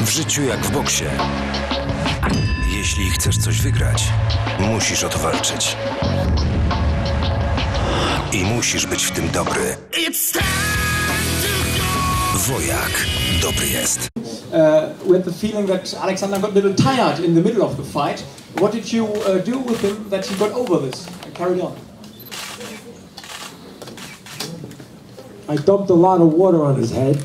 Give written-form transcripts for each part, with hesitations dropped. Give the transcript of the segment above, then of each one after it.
W życiu jak w boksie. Jeśli chcesz coś wygrać, musisz o to walczyć. I musisz być w tym dobry. Wojak dobry jest. We had the feeling that Alexander got a little tired in the middle of the fight. What did you do with him that he got over this and carried on? I dumped a lot of water on his head.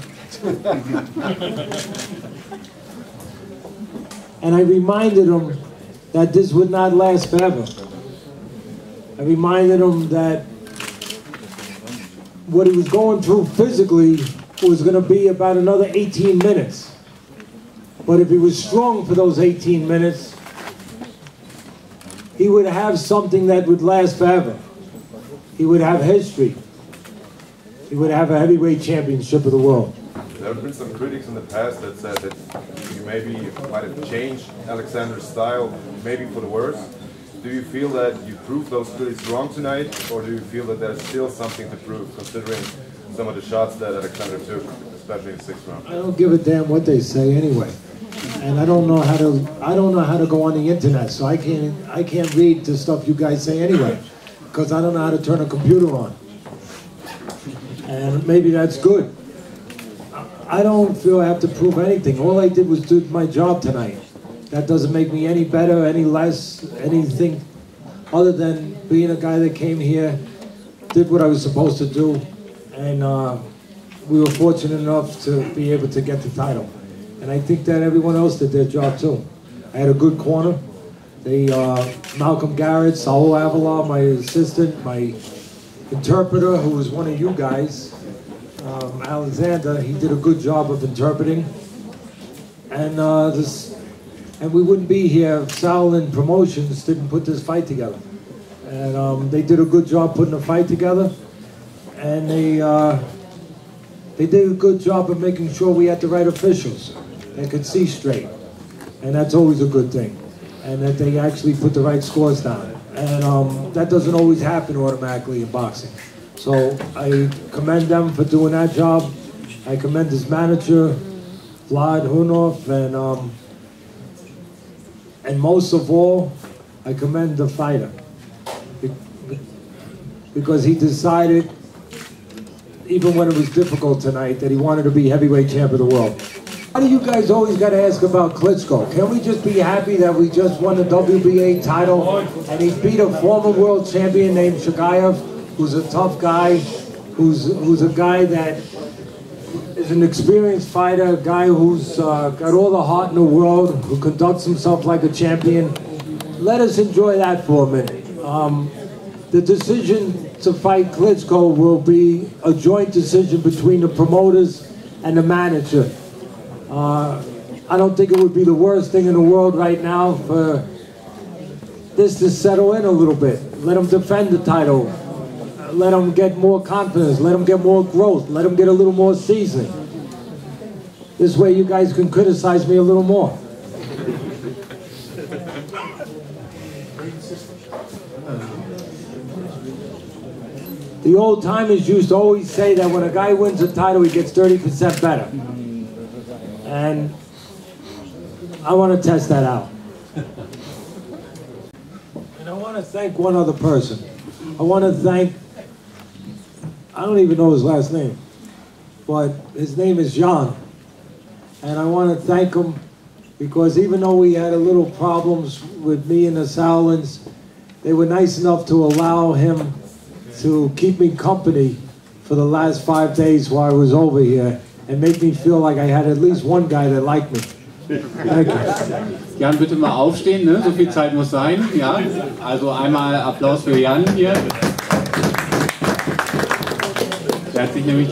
And I reminded him that this would not last forever. I reminded him that what he was going through physically was going to be about another 18 minutes. But if he was strong for those 18 minutes, he would have something that would last forever. He would have history. He would have a heavyweight championship of the world. There have been some critics in the past that said that you maybe might have changed Alexander's style, maybe for the worse. Do you feel that you proved those critics wrong tonight, or do you feel that there's still something to prove, considering some of the shots that Alexander took, especially in the 6th round? I don't give a damn what they say anyway, and I don't know how to go on the internet, so I can't read the stuff you guys say anyway, because I don't know how to turn a computer on, and maybe that's good. I don't feel I have to prove anything. All I did was do my job tonight. That doesn't make me any better, any less, anything other than being a guy that came here, did what I was supposed to do, and we were fortunate enough to be able to get the title. And I think that everyone else did their job too. I had a good corner. Malcolm Garrett, Saul Avalar, my assistant, my interpreter, who was one of you guys, Alexander, he did a good job of interpreting. And we wouldn't be here if Sal and Promotions didn't put this fight together. And they did a good job putting the fight together. And they did a good job of making sure we had the right officials that could see straight. And that's always a good thing. And that they actually put the right scores down. And that doesn't always happen automatically in boxing. So I commend them for doing that job. I commend his manager, Vlad Hunov, and most of all, I commend the fighter. Because he decided, even when it was difficult tonight, that he wanted to be heavyweight champ of the world. Why do you guys always got to ask about Klitschko? Can't we just be happy that we just won the WBA title and he beat a former world champion named Chagaev, who's a tough guy, who's a guy that is an experienced fighter, a guy who's got all the heart in the world, who conducts himself like a champion. Let us enjoy that for a minute. The decision to fight Klitschko will be a joint decision between the promoters and the manager. I don't think it would be the worst thing in the world right now for this to settle in a little bit. Let him defend the title. Let him get more confidence. Let him get more growth. Let him get a little more seasoning. This way you guys can criticize me a little more. The old timers used to always say that when a guy wins a title, he gets 30% better. And I want to test that out. And I want to thank one other person. I want to thank, I don't even know his last name, but his name is Jan. And I want to thank him because even though we had a little problems with me and the Saulins, they were nice enough to allow him to keep me company for the last 5 days while I was over here and make me feel like I had at least one guy that liked me. Thank you. Jan, bitte mal aufstehen, ne? So viel Zeit muss sein. Ja? Also einmal Applaus für Jan hier. Der hat sich nämlich